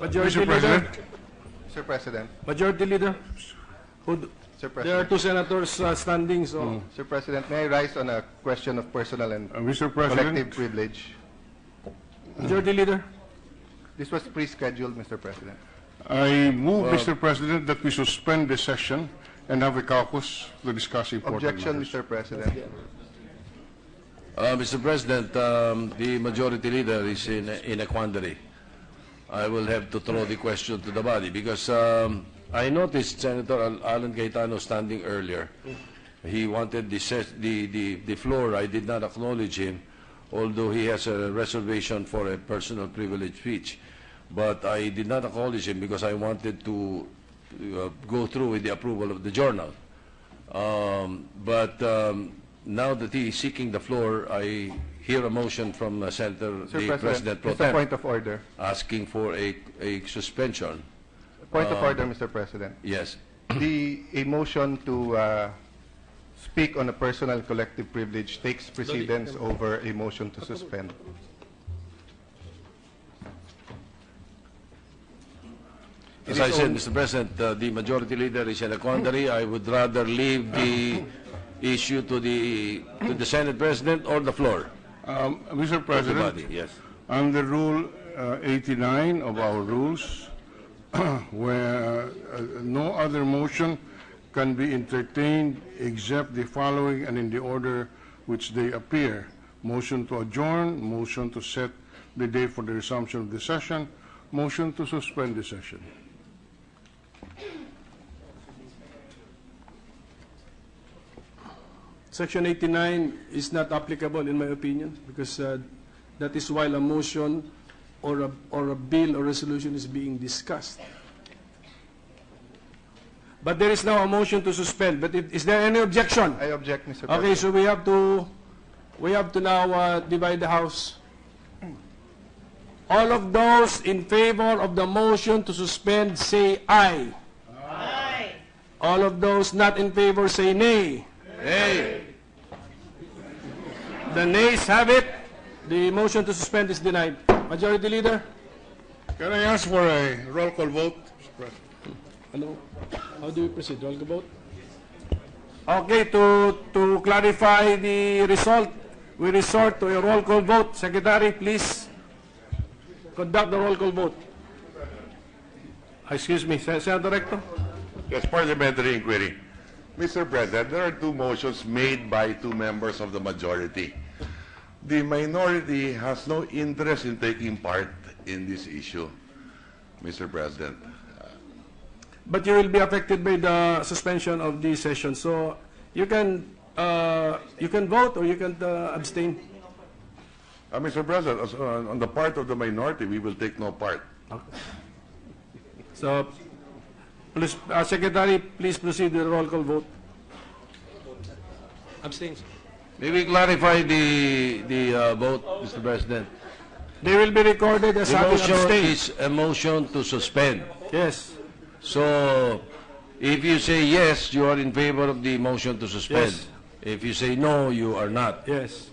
Majority Leader. Mr. President. Majority Leader. Sir There are President. two senators standing, so... Sir President, may I rise on a question of personal and Mr. President, collective privilege? Majority Leader. This was pre-scheduled, Mr. President. I move, Mr. President, that we suspend the session and have a caucus to discuss important Objection, matters. Mr. President. Mr. President, the majority leader is in a quandary. I will have to throw the question to the body because I noticed Senator Allan Cayetano standing earlier. He wanted the floor. I did not acknowledge him, although he has a reservation for a personal privilege speech. But I did not acknowledge him because I wanted to go through with the approval of the journal. Now that he is seeking the floor, I hear a motion from Senator Sir President Pro just a Tem point of order. asking for a suspension. Point of order, Mr. President. Yes. A motion to speak on a personal collective privilege takes precedence over a motion to suspend. As I said, Mr. President, the majority leader is in a quandary. I would rather leave the issue to the Senate President or the floor. Mr. President, Yes. under Rule 89 of our rules, where no other motion can be entertained except the following and in the order which they appear. Motion to adjourn, motion to set the day for the resumption of the session, motion to suspend the session. Section 89 is not applicable in my opinion because that is while a motion or a bill or resolution is being discussed. But there is now a motion to suspend. But is there any objection? I object, Mr. Okay, President. so we have to now divide the House. All of those in favor of the motion to suspend say aye. Aye. All of those not in favor say nay. Hey. The nays have it. The motion to suspend is denied. Majority Leader? Can I ask for a roll call vote, Mr. President? Hello? How do we proceed? Roll call vote? Okay, to clarify the result, we resort to a roll call vote. Secretary, please conduct the roll call vote. Excuse me, Senator Recto? Yes, parliamentary inquiry. Mr. President, there are two motions made by two members of the majority. The minority has no interest in taking part in this issue, Mr. President. But you will be affected by the suspension of the session. So you can vote or you can abstain. Mr. President, on the part of the minority, we will take no part. So, please, Secretary, please proceed with the roll call vote. Abstain. May we clarify the vote, Mr. President? They will be recorded as The having motion abstained. is a motion to suspend. Yes. So, if you say yes, you are in favor of the motion to suspend. Yes. If you say no, you are not. Yes.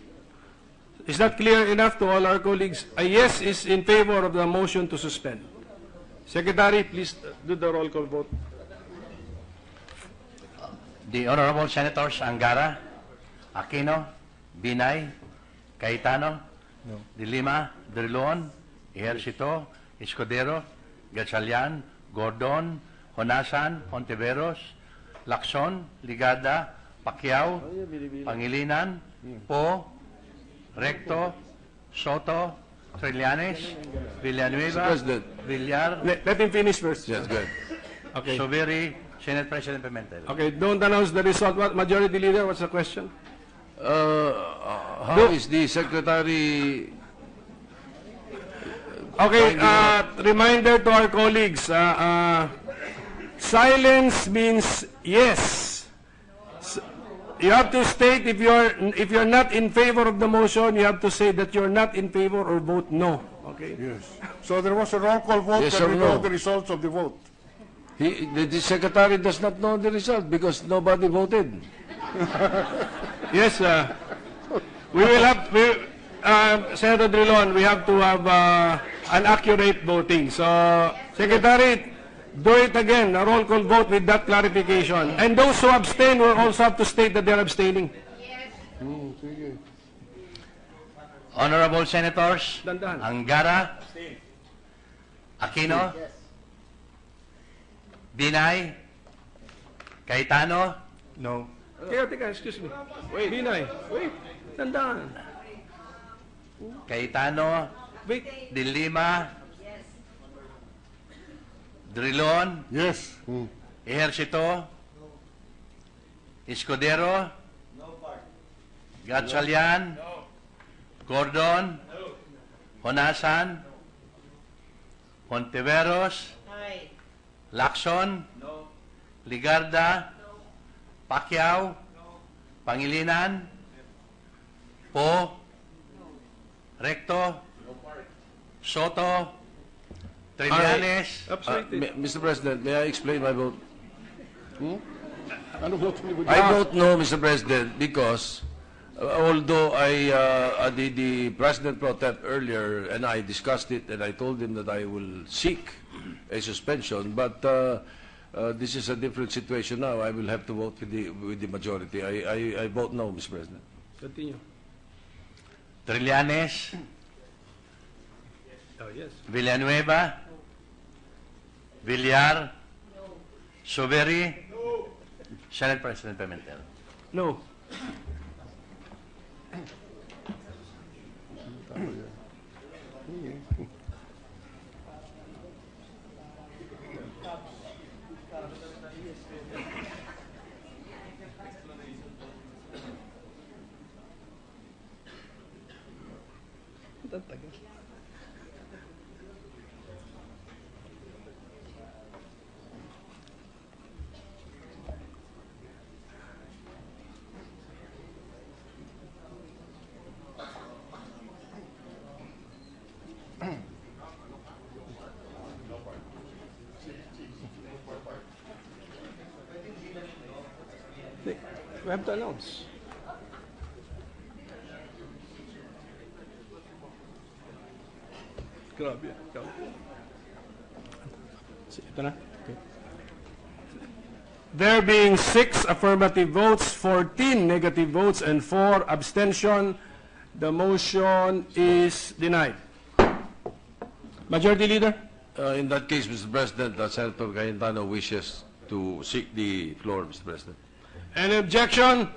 Is that clear enough to all our colleagues? A yes is in favor of the motion to suspend. Secretary, please do the roll call vote. The Honorable Senators Angara, Aquino, Binay, Cayetano, De Lima, Drillon, Ejercito, Escudero, Gatchalian, Gordon, Honasan, Hontiveros, Lacson, Ligada, Pacquiao, Pangilinan, Po, Recto, Sotto, Trillanes, Villanueva, Mr. President. Villar, Let him finish first. Yes, good. Okay. Subiri, Senate President Pimentel. Okay, don't announce the result. What, Majority Leader, what's the question? How is the Secretary... Okay, reminder to our colleagues, silence means yes. You have to state if you're not in favor of the motion, you have to say that you're not in favor or vote no. Okay? Yes. So there was a roll call vote. Yes Can or we no? know the results of the vote? The Secretary does not know the result because nobody voted. Yes, we will have Senator Drillon, we have to have an accurate voting. So, Secretary, do it again, a roll call vote with that clarification. And those who abstain will also have to state that they're abstaining. Honorable Senators Dandahan. Angara, Aquino, Binay, Cayetano, No. Teka, excuse me. Wait. Binay, wait. Tandaan. Cayetano, Wait. De Lima, Drillon, Yes. Ejercito, Escudero, Gatchalian, Gordon, Honasan, Hontiveros, Lacson, Ligarda, Pacquiao, Pangilinan, Po, Recto, Sotto, Trillanes, Mr. President, may I explain my vote? Ano vote ni I vote no, Mr. President, because although the President pro tem earlier and I discussed it and I told him that I will seek a suspension, but this is a different situation now. I will have to vote with the majority. I vote no, Mr. President. Continue. Trillanes, Oh, yes. Villanueva, Villar, Soveri, Senate President Pimentel. No. We have to announce. Grabe. Ito na. Okay. There being 6 affirmative votes, 14 negative votes, and 4 abstention, the motion is denied. Majority Leader? In that case, Mr. President, Senator Cayetano wishes to seek the floor, Mr. President. Any objection?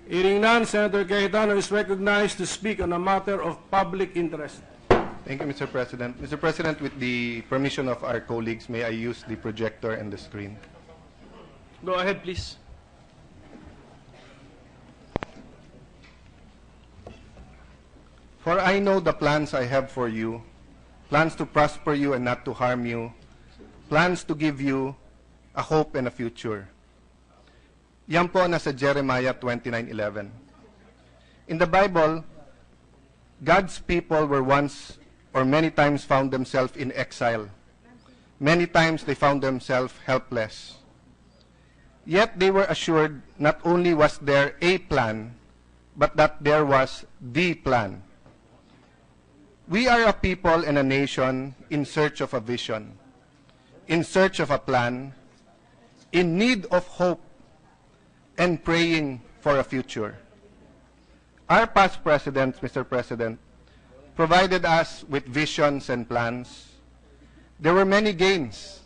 Hearing none, Senator Cayetano is recognized to speak on a matter of public interest. Thank you, Mr. President. Mr. President, with the permission of our colleagues, may I use the projector and the screen? Go ahead, please. For I know the plans I have for you, plans to prosper you and not to harm you, plans to give you a hope and a future. Yan po nasa Jeremiah 29:11. In the Bible, God's people were once or many times found themselves in exile. Many times they found themselves helpless. Yet they were assured not only was there a plan, but that there was the plan. We are a people and a nation in search of a vision, in search of a plan, in need of hope, and praying for a future. Our past presidents, Mr. President, provided us with visions and plans. There were many gains,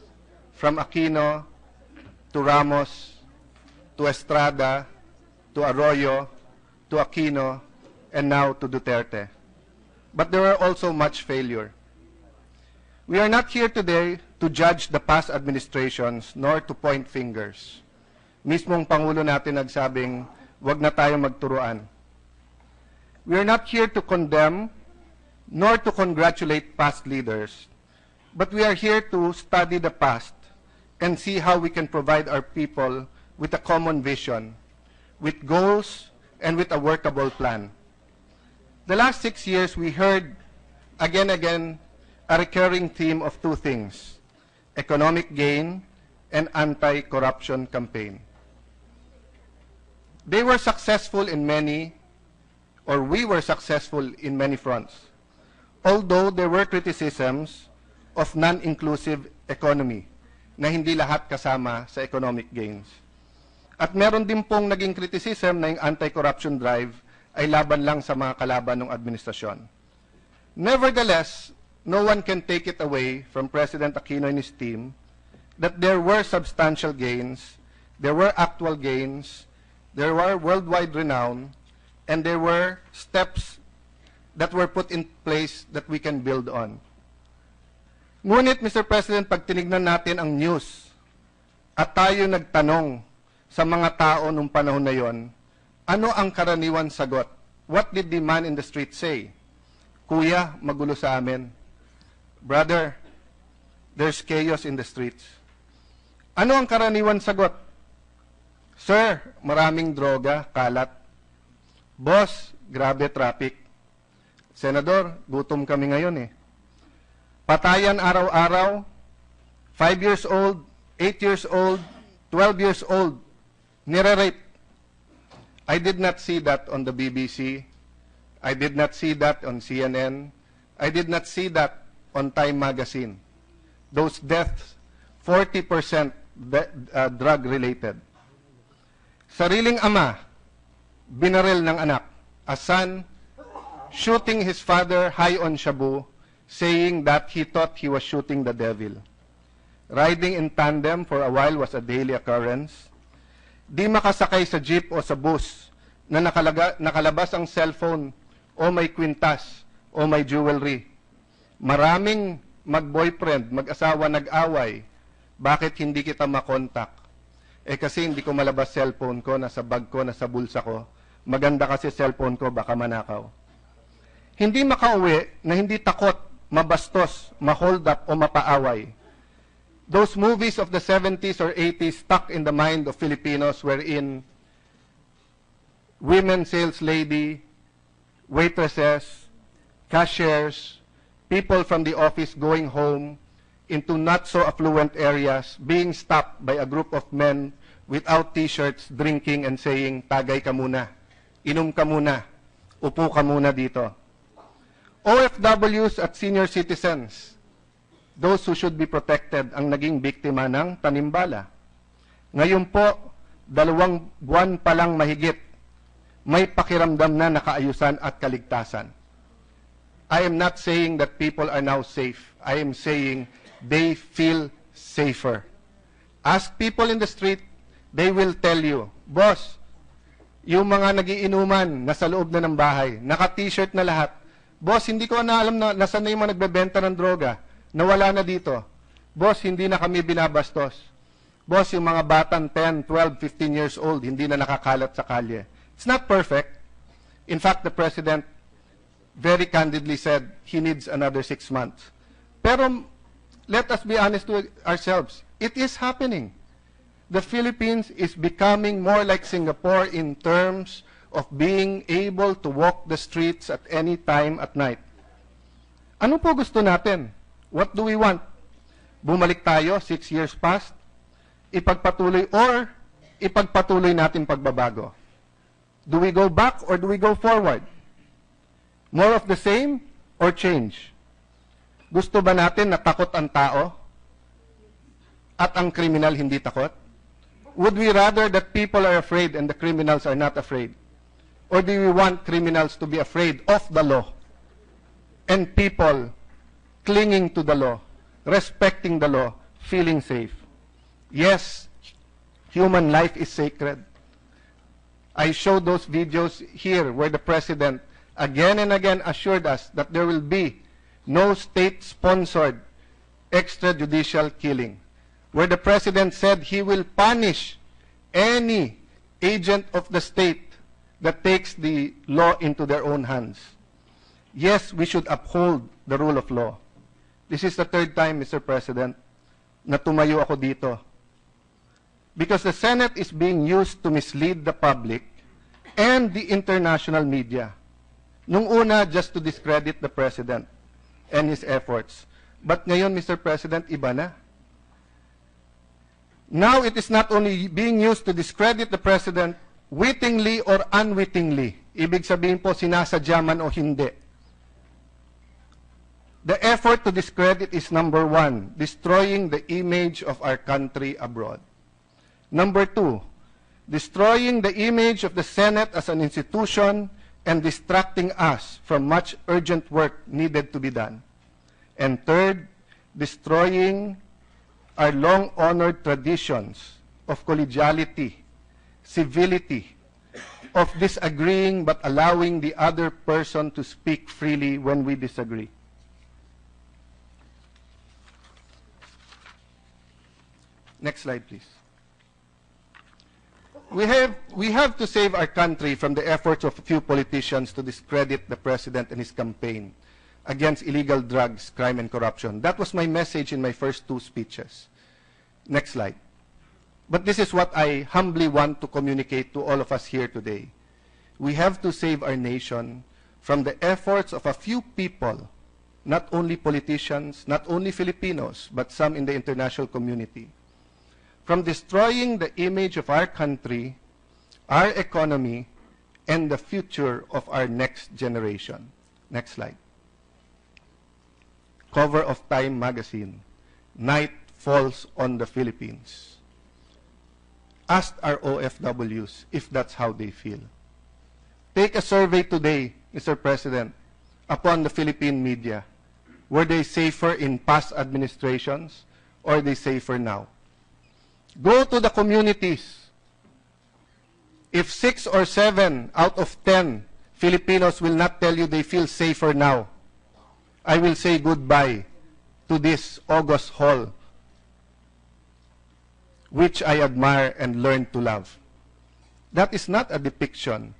from Aquino to Ramos, to Estrada, to Arroyo, to Aquino, and now to Duterte. But there were also much failure. We are not here today to judge the past administrations nor to point fingers. Mismong Pangulo natin nagsabing, wag na tayo magturuan. We are not here to condemn nor to congratulate past leaders, but we are here to study the past and see how we can provide our people with a common vision, with goals, and with a workable plan. The last 6 years, we heard again a recurring theme of two things: economic gain and anti-corruption campaign. They were successful in many or we were successful in many fronts. Although there were criticisms of non-inclusive economy, na hindi lahat kasama sa economic gains. At meron din pong naging criticism na yung anti-corruption drive ay laban lang sa mga kalaban ng administrasyon. Nevertheless, no one can take it away from President Aquino and his team that there were substantial gains, there were actual gains, there were worldwide renown, and there were steps that were put in place that we can build on. Ngunit, Mr. President, pag tinignan natin ang news at tayo nagtanong sa mga tao nung panahon na yon, ano ang karaniwan sagot? What did the man in the street say? Kuya, magulo sa amin. Brother, there's chaos in the streets. Ano ang karaniwan sagot? Sir, maraming droga, kalat. Boss, grabe traffic. Senador, gutom kami ngayon eh. Patayan araw-araw, 5 years old, 8 years old, 12 years old, nire-rape. I did not see that on the BBC. I did not see that on CNN. I did not see that on Time Magazine. Those deaths, 40% drug-related. Sariling ama, binaril ng anak. A son shooting his father high on shabu, saying that he thought he was shooting the devil. Riding in tandem for a while was a daily occurrence. Di makasakay sa jeep o sa bus na nakalabas ang cellphone o may kwintas o may jewelry. Maraming mag-boyfriend, mag-asawa nag-away. Bakit hindi kita makontak? Kasi hindi ko malabas cellphone ko, nasa bag ko, nasa bulsa ko. Maganda kasi cellphone ko, baka manakaw. Hindi makauwi na hindi takot, mabastos, ma-hold up o mapaaway. Those movies of the 70s or 80s stuck in the mind of Filipinos wherein women sales lady, waitresses, cashiers, people from the office going home into not so affluent areas being stopped by a group of men without t-shirts drinking and saying, tagay ka muna, inom ka muna, upo ka muna dito. OFWs at senior citizens, those who should be protected, ang naging biktima ng tanimbala. Ngayon po, 2 buwan pa lang mahigit, may pakiramdam na nakaayusan at kaligtasan. I am not saying that people are now safe. I am saying they feel safer. Ask people in the street, they will tell you, boss, yung mga nagiinuman, nasa loob na ng bahay, naka-t-shirt na lahat, boss, hindi ko na alam na nasaan na yung mga nagbebenta ng droga. Nawala na dito. Boss, hindi na kami binabastos. Boss, yung mga batang 10, 12, 15 years old, hindi na nakakalat sa kalye. It's not perfect. In fact, the President very candidly said he needs another 6 months. Pero let us be honest to ourselves. It is happening. The Philippines is becoming more like Singapore in terms of being able to walk the streets at any time at night. Ano po gusto natin? What do we want? Bumalik tayo 6 years past? Ipagpatuloy or ipagpatuloy natin pagbabago? Do we go back or do we go forward? More of the same or change? Gusto ba natin na takot ang tao at ang kriminal hindi takot? Would we rather that people are afraid and the criminals are not afraid? Or do we want criminals to be afraid of the law and people clinging to the law, respecting the law, feeling safe? Yes, human life is sacred. I showed those videos here where the President again and again assured us that there will be no state-sponsored extrajudicial killing, where the President said he will punish any agent of the state that takes the law into their own hands. Yes, we should uphold the rule of law. This is the 3rd time, Mr. President, na tumayo ako dito. Because the Senate is being used to mislead the public and the international media. Nung una, just to discredit the President and his efforts. But ngayon, Mr. President, iba na. Now, it is not only being used to discredit the President, wittingly or unwittingly, Ibig sabihin po, sinasadya man o hindi. The effort to discredit is number one, destroying the image of our country abroad. Number two, destroying the image of the Senate as an institution and distracting us from much urgent work needed to be done. And third, destroying our long-honored traditions of collegiality, civility, of disagreeing but allowing the other person to speak freely when we disagree. Next slide, please. We have to save our country from the efforts of a few politicians to discredit the president and his campaign against illegal drugs, crime, and corruption. That was my message in my first two speeches. Next slide. But this is what I humbly want to communicate to all of us here today. We have to save our nation from the efforts of a few people, not only politicians, not only Filipinos, but some in the international community, from destroying the image of our country, our economy, and the future of our next generation. Next slide. Cover of Time magazine, Night Falls on the Philippines. Ask our OFWs if that's how they feel. Take a survey today, Mr. President, upon the Philippine media. Were they safer in past administrations or are they safer now? Go to the communities. If 6 or 7 out of 10 Filipinos will not tell you they feel safer now, I will say goodbye to this August Hall, which I admire and learn to love. That is not a depiction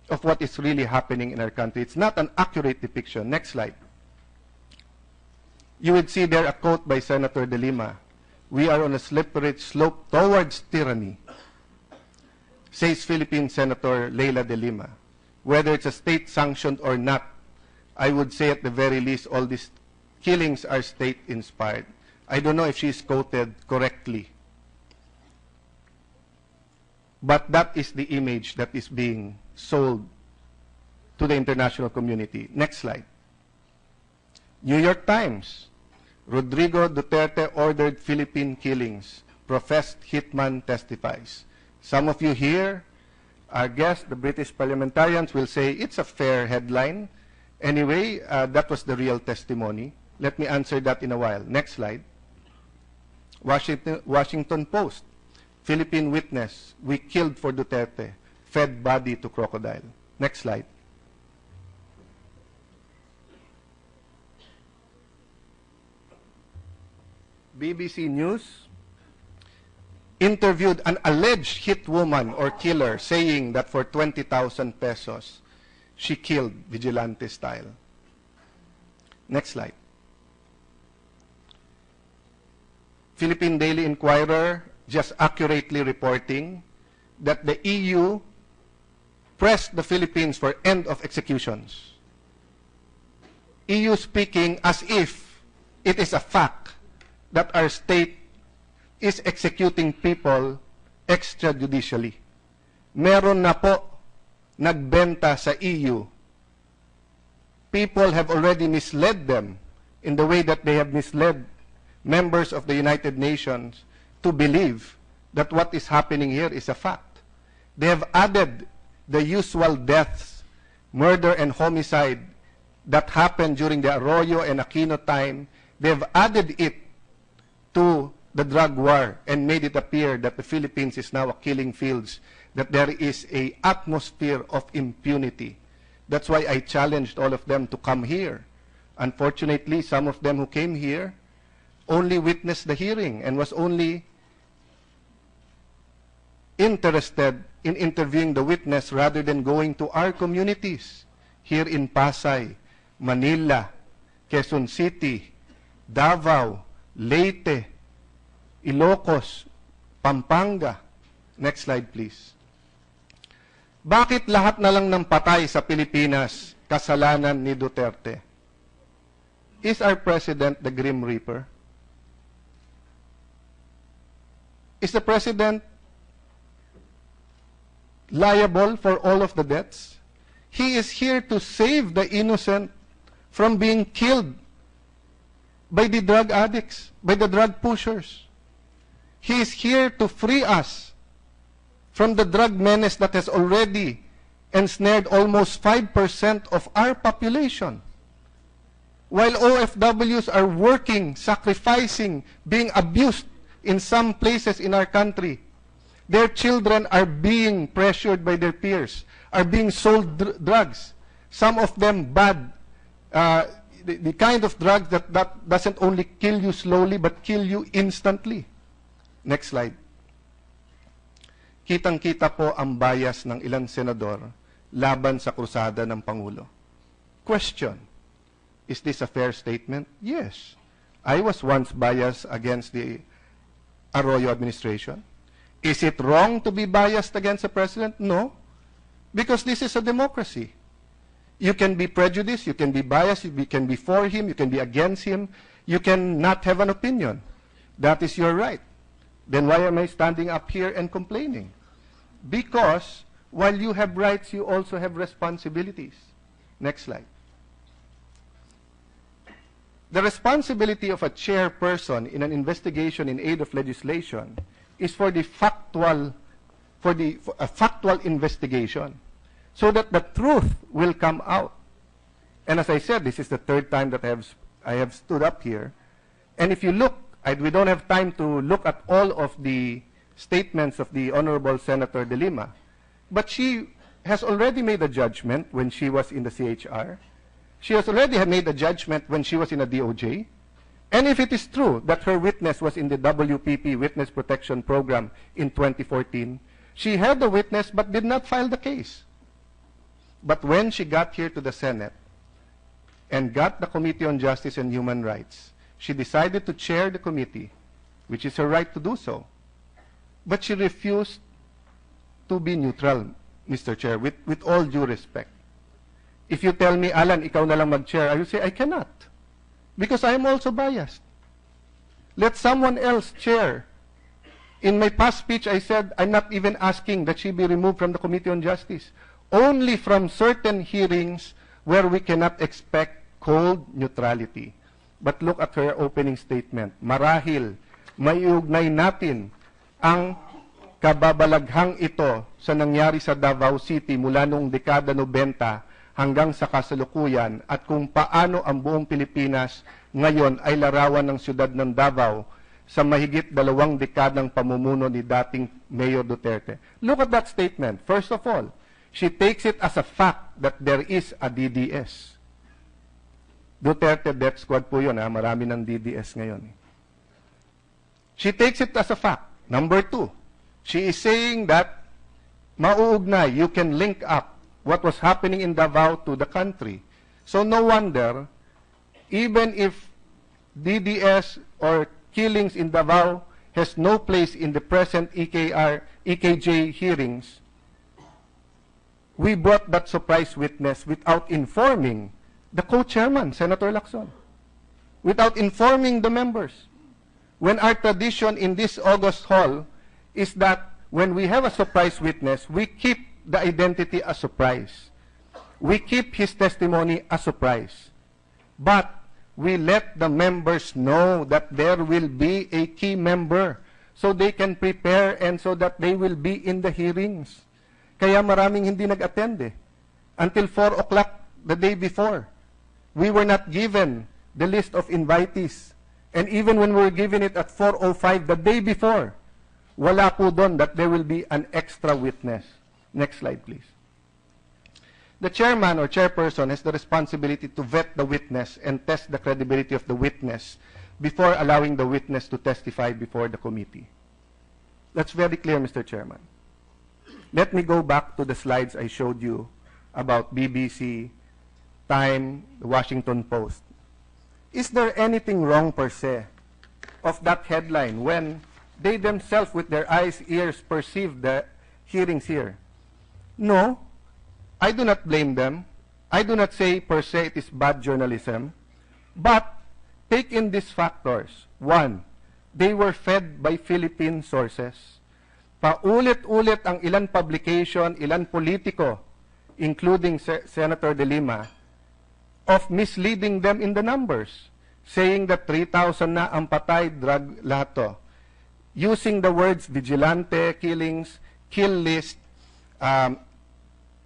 of what is really happening in our country. It's not an accurate depiction. Next slide. You would see there a quote by Senator De Lima. We are on a slippery slope towards tyranny, says Philippine Senator Leila De Lima. Whether it's a state-sanctioned or not, I would say at the very least all these killings are state-inspired. I don't know if she's quoted correctly, but that is the image that is being sold to the international community. Next slide. New York Times. Rodrigo Duterte ordered Philippine killings. Professed hitman testifies. Some of you here, our guests, the British parliamentarians, will say it's a fair headline. Anyway, that was the real testimony. Let me answer that in a while. Next slide. Washington Post. Philippine witness, we killed for Duterte, fed body to crocodile. Next slide. BBC News interviewed an alleged hit woman or killer saying that for 20,000 pesos, she killed vigilante style. Next slide. Philippine Daily Inquirer just accurately reporting that the EU pressed the Philippines for end of executions. EU speaking as if it is a fact that our state is executing people extrajudicially. Meron na po nagbenta sa EU. People have already misled them in the way that they have misled members of the United Nations to believe that what is happening here is a fact. They have added the usual deaths, murder and homicide that happened during the Arroyo and Aquino time. They have added it to the drug war and made it appear that the Philippines is now a killing fields, that there is an atmosphere of impunity. That's why I challenged all of them to come here. Unfortunately, some of them who came here only witnessed the hearing and was only interested in interviewing the witness rather than going to our communities here in Pasay, Manila, Quezon City, Davao, Leyte, Ilocos, Pampanga. Next slide, please. Bakit lahat na lang ng patay sa Pilipinas kasalanan ni Duterte? Is our President the Grim Reaper? Is the President liable for all of the deaths. He is here to save the innocent from being killed by the drug addicts, by the drug pushers. He is here to free us from the drug menace that has already ensnared almost 5% of our population. While OFWs are working, sacrificing, being abused in some places in our country, their children are being pressured by their peers, are being sold drugs. Some of them bad, the kind of drugs that doesn't only kill you slowly but kill you instantly. Next slide. Kitang-kita po ang bias ng ilang senador laban sa krusada ng Pangulo. Question, is this a fair statement? Yes. I was once biased against the Arroyo administration. Is it wrong to be biased against the president? No. Because this is a democracy. You can be prejudiced, you can be biased, you can be for him, you can be against him, you can not have an opinion. That is your right. Then why am I standing up here and complaining? Because while you have rights, you also have responsibilities. Next slide. The responsibility of a chairperson in an investigation in aid of legislation is for a factual investigation, so that the truth will come out. And as I said, this is the third time that I have stood up here. And if you look, we don't have time to look at all of the statements of the Honorable Senator De Lima, but she has already made a judgment when she was in the CHR. She has already made a judgment when she was in a DOJ. And if it is true that her witness was in the WPP Witness Protection Program in 2014, she had the witness but did not file the case. But when she got here to the Senate and got the Committee on Justice and Human Rights, she decided to chair the committee, which is her right to do so. But she refused to be neutral, Mr. Chair, with all due respect. If you tell me, Allan, ikaw na lang mag-chair, I will say, I cannot. Because I am also biased. Let someone else chair. In my past speech, I said, I'm not even asking that she be removed from the Committee on Justice. Only from certain hearings where we cannot expect cold neutrality. But look at her opening statement. Marahil, maiugnay natin ang kababalaghang ito sa nangyari sa Davao City mula noong dekada 90 hanggang sa kasalukuyan at kung paano ang buong Pilipinas ngayon ay larawan ng siyudad ng Davao sa mahigit 2 dekadang pamumuno ni dating Mayor Duterte. Look at that statement. First of all, she takes it as a fact that there is a DDS. Duterte Death Squad po yun, ha? Marami ng DDS ngayon. She takes it as a fact. Number 2, she is saying that mauugnay, you can link up what was happening in Davao to the country. So no wonder, even if DDS or killings in Davao has no place in the present EKJ hearings, we brought that surprise witness without informing the co-chairman, Senator Lacson, without informing the members. When our tradition in this August hall is that when we have a surprise witness, we keep the identity a surprise. We keep his testimony a surprise. But we let the members know that there will be a key member so they can prepare and so that they will be in the hearings. Kaya maraming hindi nag-attend eh. Until 4 o'clock the day before. We were not given the list of invitees. And even when we were given it at 4:05 the day before, wala po doon that there will be an extra witness. Next slide, please. The chairman or chairperson has the responsibility to vet the witness and test the credibility of the witness before allowing the witness to testify before the committee. That's very clear, Mr. Chairman. Let me go back to the slides I showed you about BBC, Time, the Washington Post. Is there anything wrong per se of that headline when they themselves with their eyes, ears perceive the hearings here? No, I do not blame them. I do not say per se it is bad journalism. But take in these factors. 1, they were fed by Philippine sources. Paulit-ulit ang ilan publication, ilan politiko, including Senator De Lima, of misleading them in the numbers, saying that 3,000 na ang patay, drug lahat to. Using the words vigilante killings, kill list,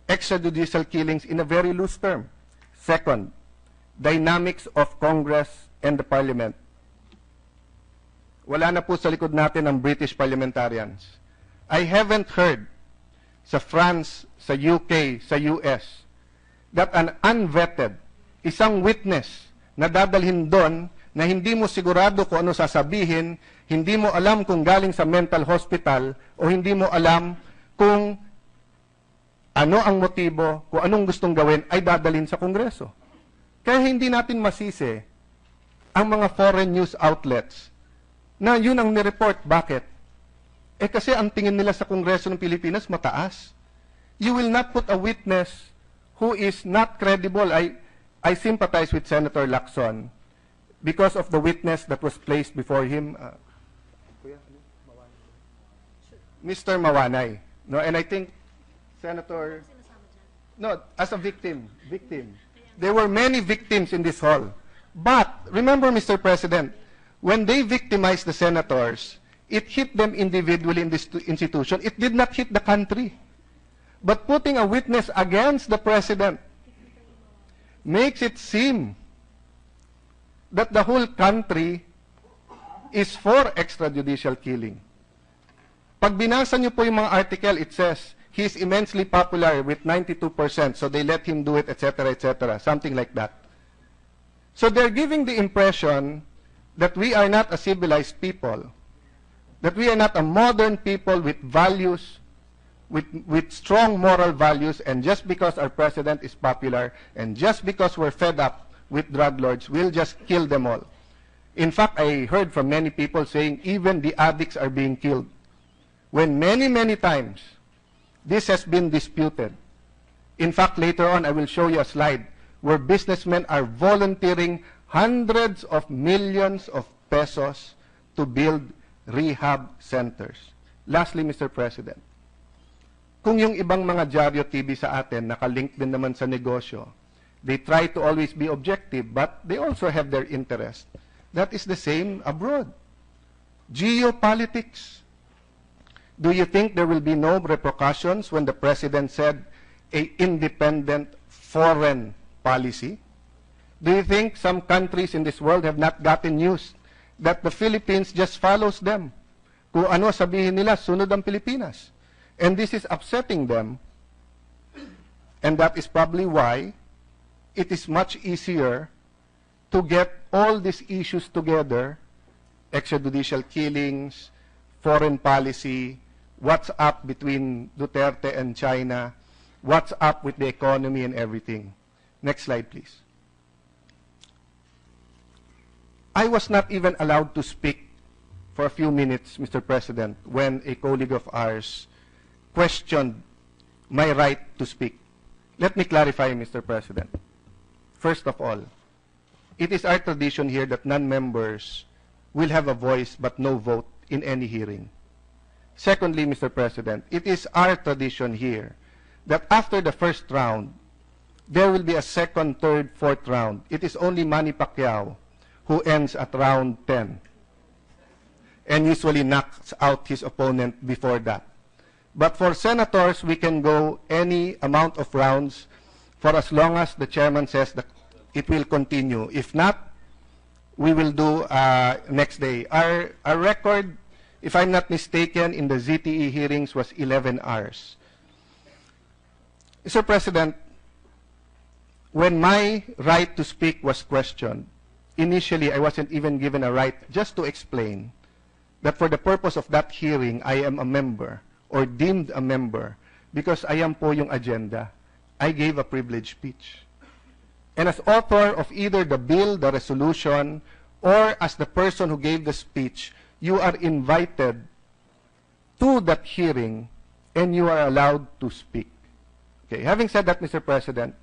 extrajudicial killings in a very loose term. Second, dynamics of Congress and the Parliament. Wala na po sa likod natin ang British parliamentarians. I haven't heard sa France, sa UK, sa US, that an unvetted, isang witness na dadalhin doon na hindi mo sigurado kung ano sasabihin, hindi mo alam kung galing sa mental hospital o hindi mo alam kung ano ang motibo, kung anong gustong gawin, ay dadalhin sa Kongreso. Kaya hindi natin masisi ang mga foreign news outlets na yun ang nireport. Bakit? Kasi ang tingin nila sa Kongreso ng Pilipinas mataas. You will not put a witness who is not credible. I sympathize with Senator Lacson because of the witness that was placed before him, Mr. Mawanay. No, and I think Senator, no, as a victim. There were many victims in this hall. But remember, Mr. President, when they victimized the senators, it hit them individually in this institution. It did not hit the country. But putting a witness against the president makes it seem that the whole country is for extrajudicial killing. Pag binasa niyo po yung mga article, it says, he is immensely popular with 92%, so they let him do it, etc., something like that. So they're giving the impression that we are not a civilized people, that we are not a modern people with values, with strong moral values, and just because our president is popular, and just because we're fed up with drug lords, we'll just kill them all. In fact, I heard from many people saying even the addicts are being killed, when many, many times this has been disputed. In fact, later on, I will show you a slide where businessmen are volunteering hundreds of millions of pesos to build rehab centers. Lastly, Mr. President, kung yung ibang mga dyaryo TV sa atin nakalink din naman sa negosyo, they try to always be objective, but they also have their interest. That is the same abroad. Geopolitics. Do you think there will be no repercussions when the president said an independent foreign policy? Do you think some countries in this world have not gotten used that the Philippines just follows them? Kung ano sabihin nila, sunod ang Pilipinas. And this is upsetting them. And that is probably why it is much easier to get all these issues together, extrajudicial killings, foreign policy, what's up between Duterte and China, what's up with the economy and everything. Next slide, please. I was not even allowed to speak for a few minutes, Mr. President, when a colleague of ours questioned my right to speak. Let me clarify, Mr. President. First of all, it is our tradition here that non-members will have a voice but no vote in any hearing. Secondly, Mr. President, it is our tradition here that after the first round, there will be a second, third, fourth round. It is only Manny Pacquiao who ends at round 10 and usually knocks out his opponent before that. But for senators, we can go any amount of rounds for as long as the chairman says that it will continue. If not, we will do next day. Our record, if I'm not mistaken, in the ZTE hearings was 11 hours. Mr. President, when my right to speak was questioned, initially I wasn't even given a right just to explain that for the purpose of that hearing, I am a member or deemed a member because I am po yung agenda. I gave a privileged speech. And as author of either the bill, the resolution, or as the person who gave the speech, you are invited to that hearing and you are allowed to speak. Okay. Having said that, Mr. President,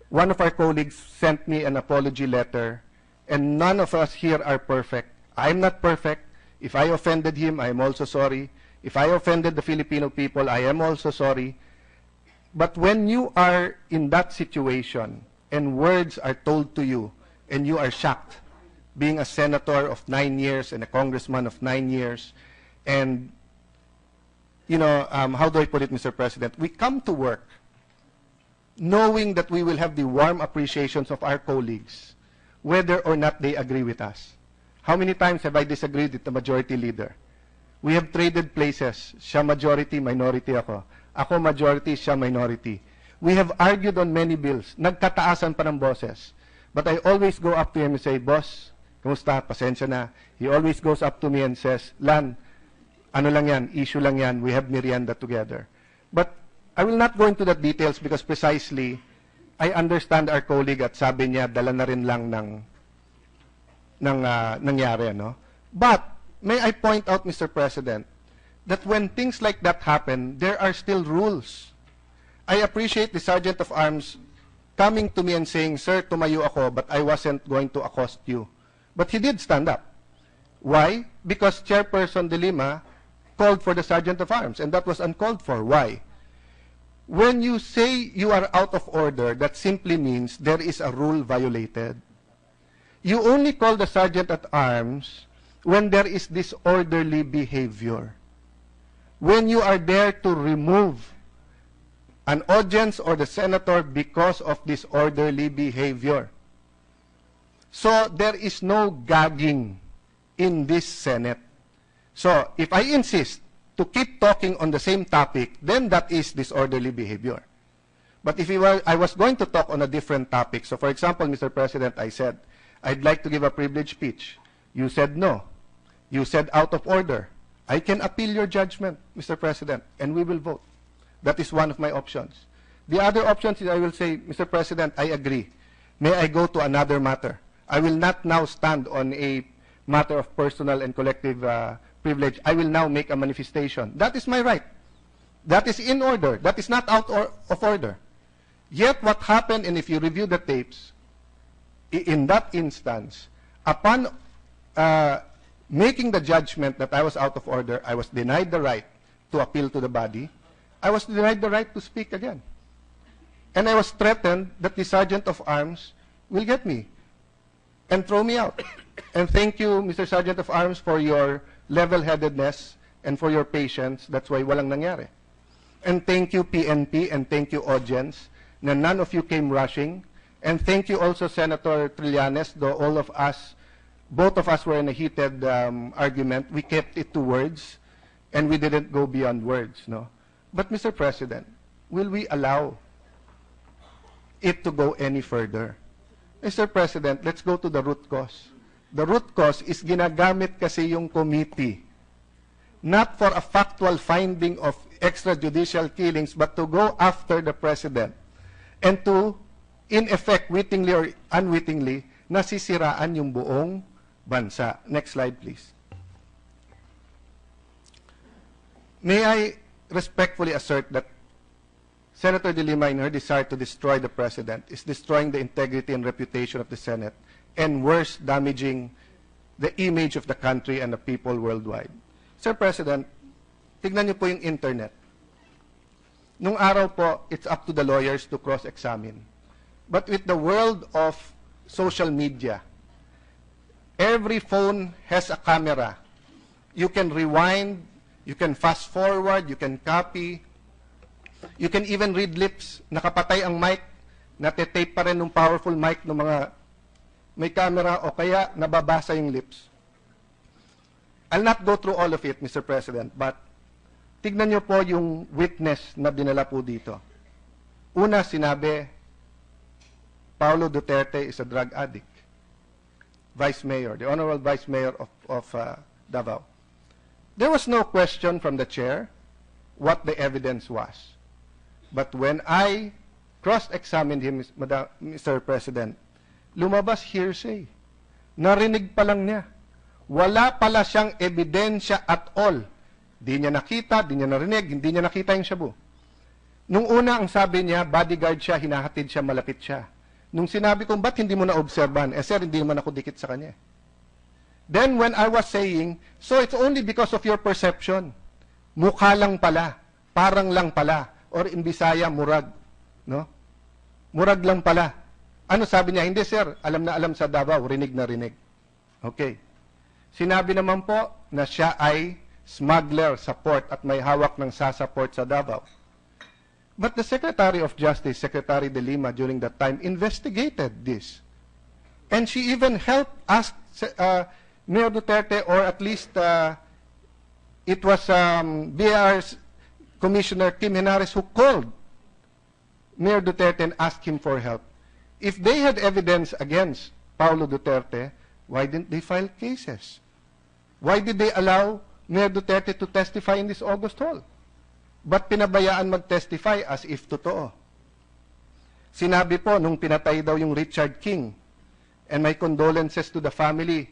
one of our colleagues sent me an apology letter, and none of us here are perfect. I'm not perfect. If I offended him, I'm also sorry. If I offended the Filipino people, I am also sorry. But when you are in that situation and words are told to you and you are shocked, being a senator of 9 years and a congressman of 9 years, and, you know, how do I put it, Mr. President? We come to work knowing that we will have the warm appreciations of our colleagues, whether or not they agree with us. How many times have I disagreed with the majority leader? We have traded places. Siya majority, minority ako. Ako majority, siya minority. We have argued on many bills. Nagkataasan pa ng boses. But I always go up to him and say, Boss, kamusta? Pasensya na. He always goes up to me and says, Lan, ano lang yan, issue lang yan, we have merienda together. But I will not go into the details because precisely, I understand our colleague at sabi niya, dala na rin lang ng nangyari, no? But, may I point out, Mr. President, that when things like that happen, there are still rules. I appreciate the Sergeant of Arms coming to me and saying, Sir, tumayo ako, but I wasn't going to accost you. But he did stand up. Why? Because Chairperson de Lima called for the Sergeant of Arms, and that was uncalled for. Why? When you say you are out of order, that simply means there is a rule violated. You only call the Sergeant at Arms when there is disorderly behavior. When you are there to remove an audience or the senator because of disorderly behavior. So there is no gagging in this Senate. So if I insist to keep talking on the same topic, then that is disorderly behavior. But if I was going to talk on a different topic, so for example, Mr. President, I said, I'd like to give a privilege speech. You said no. You said out of order. I can appeal your judgment, Mr. President, and we will vote. That is one of my options. The other options is I will say, Mr. President, I agree. May I go to another matter? I will not now stand on a matter of personal and collective privilege. I will now make a manifestation. That is my right. That is in order. That is not out of order. Yet what happened, and if you review the tapes, in that instance, upon making the judgment that I was out of order, I was denied the right to appeal to the body. I was denied the right to speak again. And I was threatened that the Sergeant of Arms will get me and throw me out. And thank you, Mr. Sergeant of Arms, for your level-headedness and for your patience. That's why walang nangyari. And thank you, PNP, and thank you, audience, na none of you came rushing. And thank you also, Senator Trillanes, though all of us, both of us were in a heated argument. We kept it to words, and we didn't go beyond words, no? But, Mr. President, will we allow it to go any further? Mr. President, let's go to the root cause. The root cause is ginagamit kasi yung committee, not for a factual finding of extrajudicial killings, but to go after the President and to, in effect, wittingly or unwittingly, nasisiraan yung buong bansa. Next slide, please. May I respectfully assert that Senator de Lima, in her desire to destroy the President, is destroying the integrity and reputation of the Senate, and worse, damaging the image of the country and the people worldwide. Sir President, tignan niyo po yung internet. Nung araw po, it's up to the lawyers to cross-examine. But with the world of social media, every phone has a camera. You can rewind, you can fast forward, you can copy, you can even read lips. Nakapatay ang mic, natetape pa rin ng powerful mic ng mga may camera, o kaya nababasa yung lips. I'll not go through all of it, Mr. President, but tignan niyo po yung witness na dinala po dito. Una, sinabi, Paulo Duterte is a drug addict. Vice Mayor, the Honorable Vice Mayor of Davao. There was no question from the chair what the evidence was. But when I cross-examined him, Mr. President, lumabas hearsay. Narinig pa lang niya. Wala pala siyang ebidensya at all. Di niya nakita, di niya narinig, hindi niya nakita yung shabu. Nung una, ang sabi niya, bodyguard siya, hinahatid siya, malapit siya. Nung sinabi kong, ba't hindi mo na-obserban? Sir, hindi naman ako dikit sa kanya. Then when I was saying, so it's only because of your perception. mukha lang pala, parang lang pala, or in Bisaya, murag. No? Murag lang pala. Ano sabi niya? Hindi sir, alam na alam sa Davao, rinig na rinig. Okay. Sinabi naman po na siya ay smuggler sa port at may hawak ng sasa port sa Davao. But the Secretary of Justice, Secretary de Lima, during that time, investigated this. And she even helped ask Mayor Duterte, or at least it was BR's Commissioner Kim Henares who called Mayor Duterte and asked him for help. If they had evidence against Paulo Duterte, why didn't they file cases? Why did they allow Mayor Duterte to testify in this August hall? But pinabayaan mag-testify as if totoo. Sinabi po nung pinatay daw yung Richard King, and my condolences to the family,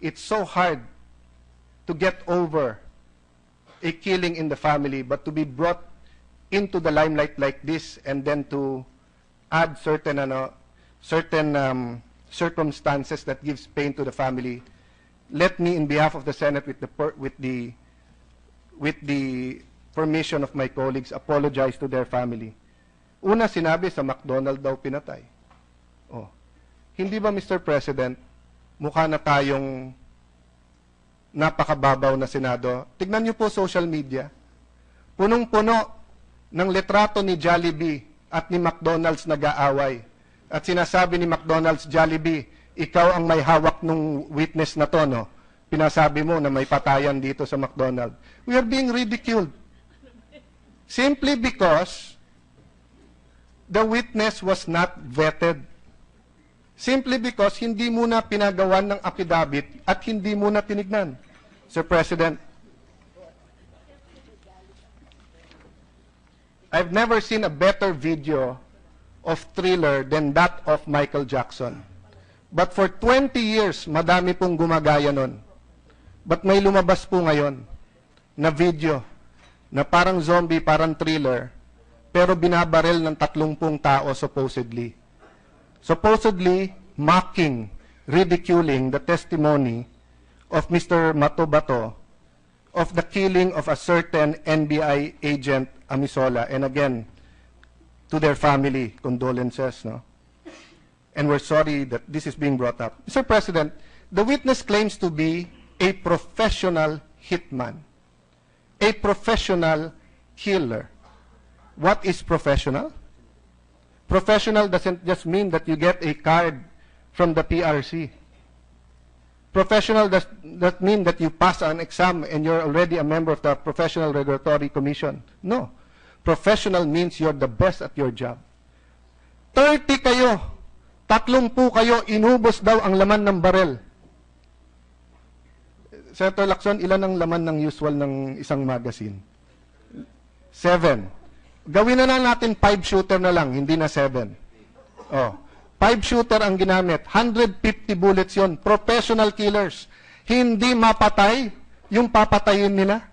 it's so hard to get over a killing in the family, but to be brought into the limelight like this and then to add certain circumstances that gives pain to the family. Let me, in behalf of the Senate, with the permission of my colleagues, apologize to their family. Una, sinabi sa McDonald daw pinatay. Oh. Hindi ba, Mr. President, mukha na tayong napakababaw na Senado? Tignan niyo po social media. Punong-puno ng litrato ni Jollibee at ni McDonald's nag-aaway. At sinasabi ni McDonald's, Jollibee, ikaw ang may hawak ng witness na to, no? Pinasabi mo na may patayan dito sa McDonald's. We are being ridiculed. Simply because the witness was not vetted. Simply because hindi muna pinagawan ng affidavit at hindi muna tinignan. Sir President, I've never seen a better video of Thriller than that of Michael Jackson. But for 20 years, madami pong gumagaya nun. But may lumabas po ngayon na video na parang zombie, parang Thriller, pero binabaril ng 30 tao supposedly. Supposedly mocking, ridiculing the testimony of Mr. Matobato of the killing of a certain NBI agent, Amisola. And again, to their family, condolences, no? And we're sorry that this is being brought up. Mr. President, the witness claims to be a professional hitman, a professional killer. What is professional? Professional doesn't just mean that you get a card from the PRC. Professional does not mean that you pass an exam and you're already a member of the Professional Regulatory Commission. No. Professional means you're the best at your job. 30 kayo, 30 kayo, inubos daw ang laman ng barel. Senator Lacson, ilan ang laman ng usual ng isang magazine? 7. Gawin na natin 5-shooter na lang, hindi na 7. Oh, 5-shooter ang ginamit. 150 bullets yon. Professional killers. Hindi mapatay yung papatayin nila.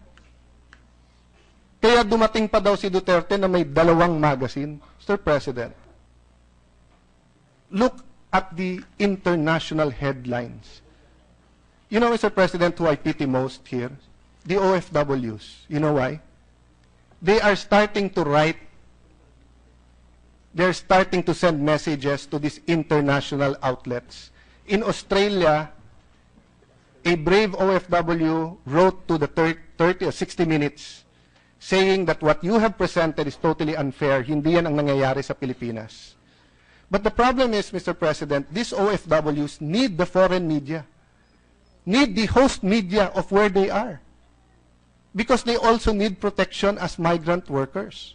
Kaya dumating pa daw si Duterte na may 2 magazine. Mr. President, look at the international headlines. You know, Mr. President, who I pity most here? The OFWs. You know why? They are starting to write, they're starting to send messages to these international outlets. In Australia, a brave OFW wrote to the 30 or 60 Minutes saying that what you have presented is totally unfair. Hindi yan ang nangyayari sa Pilipinas. But the problem is, Mr. President, these OFWs need the foreign media, need the host media of where they are, because they also need protection as migrant workers.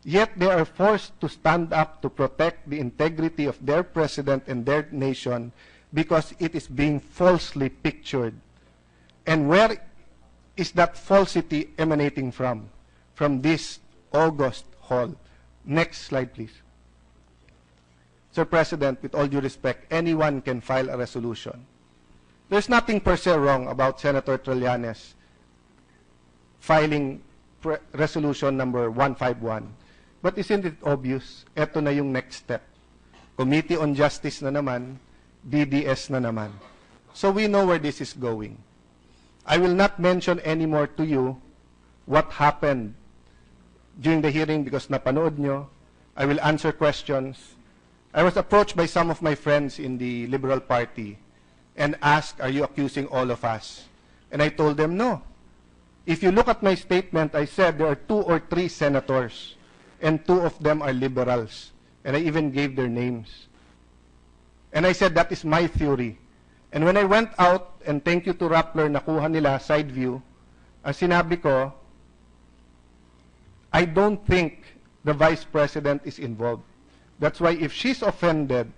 Yet they are forced to stand up to protect the integrity of their president and their nation because it is being falsely pictured. And where is that falsity emanating from? From this August hall. Next slide, please. Sir President, with all due respect, anyone can file a resolution. There's nothing per se wrong about Senator Trillanes filing resolution number 151. But isn't it obvious? Ito na yung next step. Committee on Justice na naman, DDS na naman. So we know where this is going. I will not mention anymore to you what happened during the hearing because napanood nyo. I will answer questions. I was approached by some of my friends in the Liberal Party and asked, are you accusing all of us? And I told them, no. If you look at my statement, I said there are 2 or 3 senators, and 2 of them are liberals. And I even gave their names. And I said, that is my theory. And when I went out, and thank you to Rappler, nakuha nila side view, ang sinabi ko, I don't think the Vice President is involved. That's why if she's offended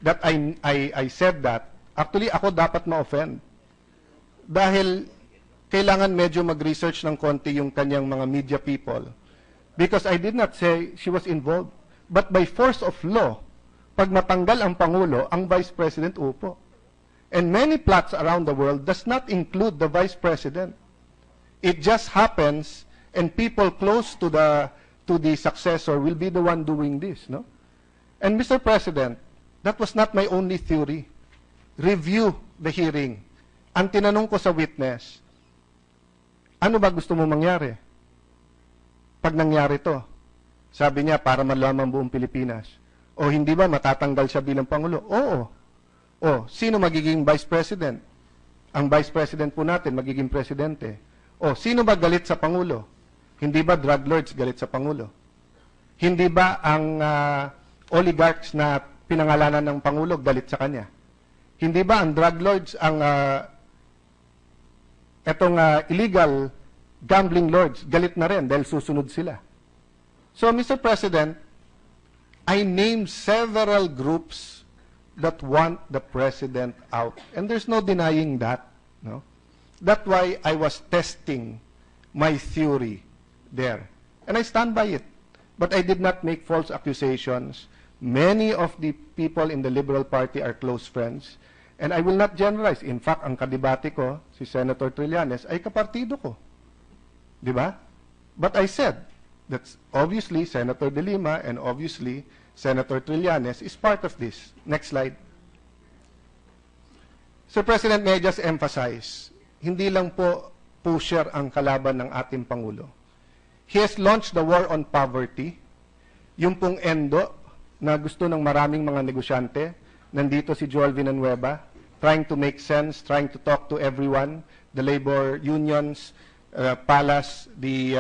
that I said that, actually ako dapat ma-offend. Dahil kailangan medyo mag-research ng konti yung kanyang mga media people. Because I did not say she was involved. But by force of law, pag matanggal ang Pangulo, ang Vice President upo. And many plots around the world does not include the Vice President. It just happens, and people close to the successor will be the one doing this, no? And Mr. President, that was not my only theory. Review the hearing. Ang tinanong ko sa witness, ano ba gusto mo mangyari? Pag nangyari to, sabi niya, para malaman buong Pilipinas. O hindi ba matatanggal siya bilang Pangulo? Oo. O, sino magiging Vice President? Ang Vice President po natin, magiging Presidente. O, sino ba galit sa Pangulo? Hindi ba drug lords galit sa Pangulo? Hindi ba ang oligarchs na pinangalanan ng Pangulo galit sa kanya? Hindi ba ang drug lords, ang illegal gambling lords, galit na rin dahil susunod sila? So, Mr. President, I named several groups that want the President out. And there's no denying that. No? That's why I was testing my theory there. And I stand by it. But I did not make false accusations. Many of the people in the Liberal Party are close friends. And I will not generalize. In fact, ang kadibate ko, si Senator Trillanes, ay kapartido ko. Di ba? But I said, that's obviously Senator De Lima and obviously Senator Trillanes is part of this. Next slide. Sir President, may I just emphasize, hindi lang po pusher ang kalaban ng ating Pangulo. He has launched the war on poverty. Yung pong endo na gusto ng maraming mga negosyante, nandito si Joel Villanueva, trying to make sense, trying to talk to everyone, the labor unions, Palace, the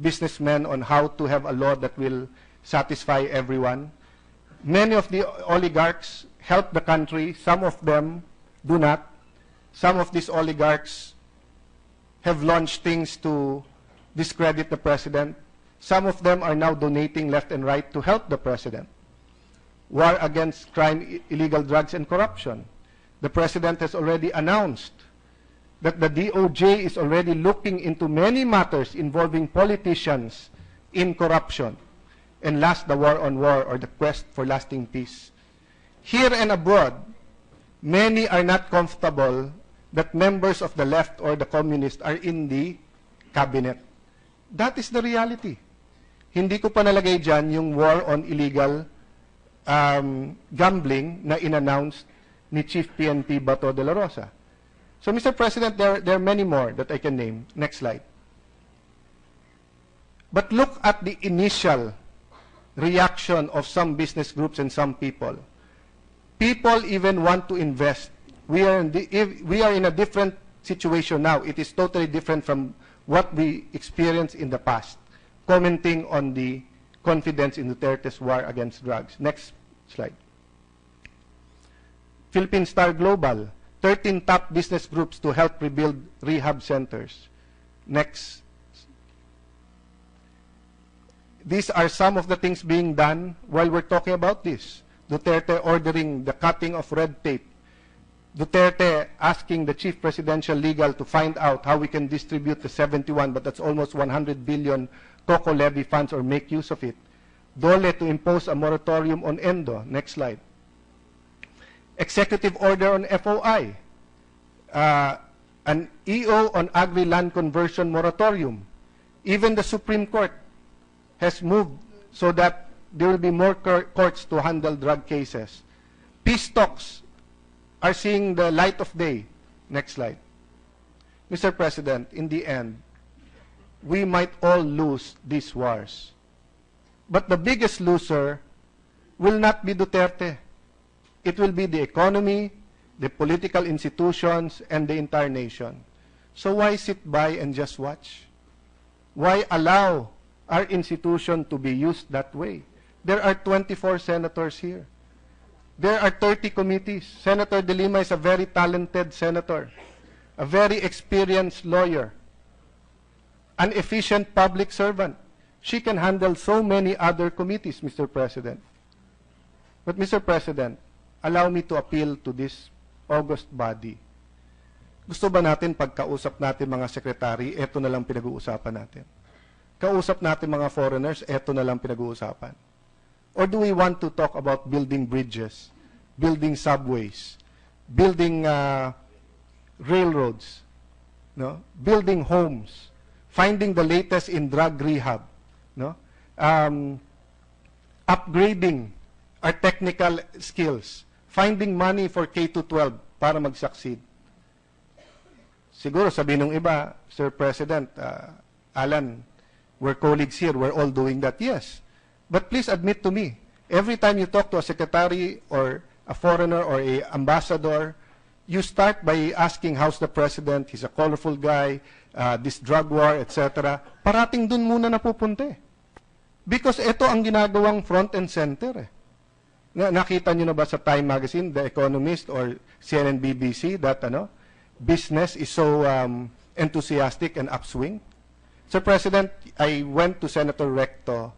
businessmen on how to have a law that will satisfy everyone. Many of the oligarchs help the country. Some of them do not. Some of these oligarchs have launched things to discredit the president. Some of them are now donating left and right to help the president. War against crime, illegal drugs, and corruption. The president has already announced that the DOJ is already looking into many matters involving politicians in corruption. And last, the war on war, or the quest for lasting peace. Here and abroad, many are not comfortable that members of the left or the communists are in the cabinet. That is the reality. Hindi ko pa nalagay dyan yung war on illegal gambling na in-announced ni Chief PNP Bato de la Rosa. So, Mr. President, there are many more that I can name. Next slide. But look at the initial reaction of some business groups and some people. People even want to invest. We are in a different situation now. It is totally different from what we experienced in the past. Commenting on the confidence in Duterte's war against drugs. Next slide. Philippine Star Global, 13 top business groups to help rebuild rehab centers. Next. These are some of the things being done while we're talking about this. Duterte ordering the cutting of red tape. Duterte asking the chief presidential legal to find out how we can distribute the 71, but that's almost 100 billion Koko levy funds or make use of it. Dole to impose a moratorium on Endo. Next slide. Executive order on FOI. An EO on agri-land conversion moratorium. Even the Supreme Court has moved so that there will be more courts to handle drug cases. Peace talks are seeing the light of day. Next slide. Mr. President, in the end, we might all lose these wars. But the biggest loser will not be Duterte. It will be the economy, the political institutions, and the entire nation. So why sit by and just watch? Why allow our institution to be used that way? There are 24 senators here. There are 30 committees. Senator De Lima is a very talented senator, a very experienced lawyer, an efficient public servant. She can handle so many other committees, Mr. President. But, Mr. President, allow me to appeal to this august body. Gusto ba natin pagkausap natin mga sekretary, eto na lang pinag-uusapan natin? Kausap natin mga foreigners, eto na lang pinag-uusapan? Or do we want to talk about building bridges, building subways, building railroads, no? Building homes, finding the latest in drug rehab, no? Upgrading our technical skills, finding money for K-12 para mag-succeed. Siguro sabihin ng iba, Sir President, Allan, we're colleagues here, we're all doing that. Yes. But please admit to me, every time you talk to a secretary or a foreigner or a ambassador, you start by asking, how's the president? He's a colorful guy, this drug war, etc. Parating dun muna napupunta eh. Because ito ang ginagawang front and center eh. Nakita nyo na ba sa Time Magazine, The Economist, or CNN BBC that business is so enthusiastic and upswing? Sir President, I went to Senator Recto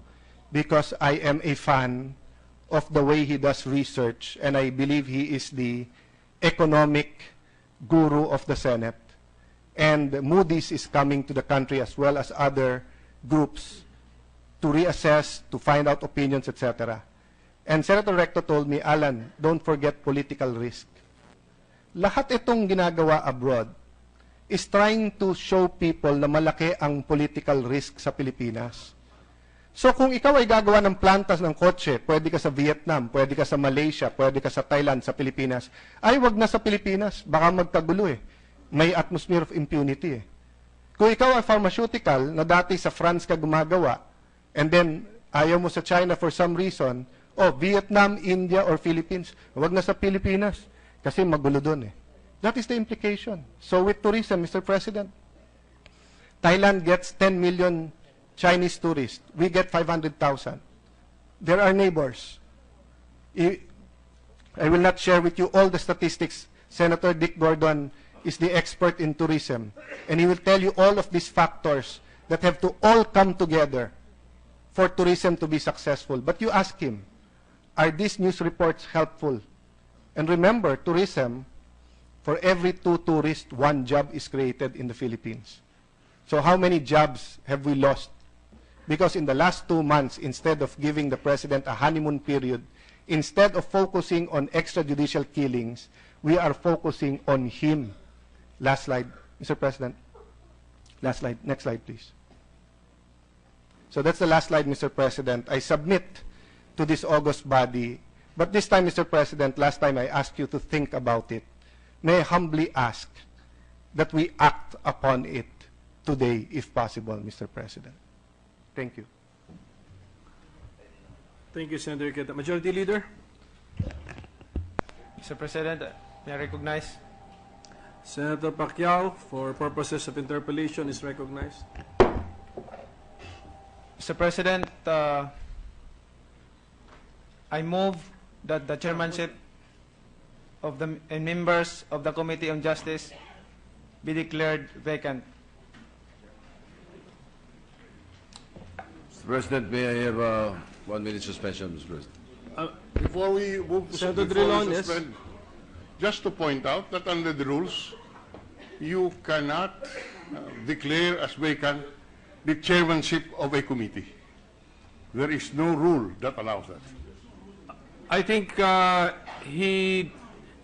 because I am a fan of the way he does research, and I believe he is the economic guru of the Senate. And Moody's is coming to the country as well as other groups to reassess, to find out opinions, etc. And Senator Recto told me, Allan, don't forget political risk. Lahat itong ginagawa abroad is trying to show people na malaki ang political risk sa Pilipinas. So kung ikaw ay gagawa ng plantas ng kotse, pwede ka sa Vietnam, pwede ka sa Malaysia, pwede ka sa Thailand, sa Pilipinas, ay wag na sa Pilipinas, baka magkagulo eh. May atmosphere of impunity eh. Kung ikaw ay pharmaceutical na dati sa France ka gumagawa, and then ayaw mo sa China for some reason, Vietnam, India, or Philippines, wag na sa Pilipinas, kasi magulo doon eh. That is the implication. So with tourism, Mr. President, Thailand gets 10 million Chinese tourists. We get 500,000. They're our neighbors. I will not share with you all the statistics. Senator Dick Gordon is the expert in tourism, and he will tell you all of these factors that have to all come together for tourism to be successful. But you ask him, are these news reports helpful? And remember, tourism, for every 2 tourists, 1 job is created in the Philippines. So how many jobs have we lost? Because in the last 2 months, instead of giving the president a honeymoon period, instead of focusing on extrajudicial killings, we are focusing on him. Last slide, Mr. President. Last slide. Next slide, please. So that's the last slide, Mr. President. I submit to this august body, but this time, Mr. President, last time I asked you to think about it. May I humbly ask that we act upon it today, if possible, Mr. President. Thank you. Thank you, Senator Queta. Majority Leader? Mr. President, may I recognize? Senator Pacquiao, for purposes of interpellation, is recognized. Mr. President, I move that the chairmanship of the and members of the Committee on Justice be declared vacant. Mr. President, may I have a 1-minute suspension, Mr. President? Before we move to Senator before we Drillon, yes. suspend, just to point out that under the rules, you cannot declare as vacant the chairmanship of a committee. There is no rule that allows that. I think the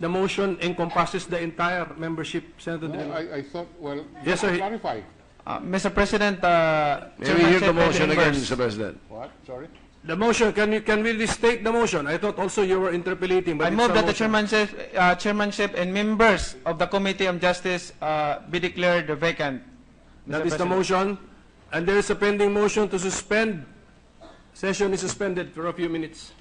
motion encompasses the entire membership, Senator No, Drillon. I thought, well, Yes, just to sir. clarify. Mr. President, May we hear the chairmanship and motion again, members. Mr. President? What? Sorry? The motion, can we restate the motion? I thought also you were interpolating, but I it's move a that the motion. chairmanship and members of the Committee on Justice be declared vacant. That Mr. is the President. motion. And there is a pending motion to suspend. Session is suspended for a few minutes.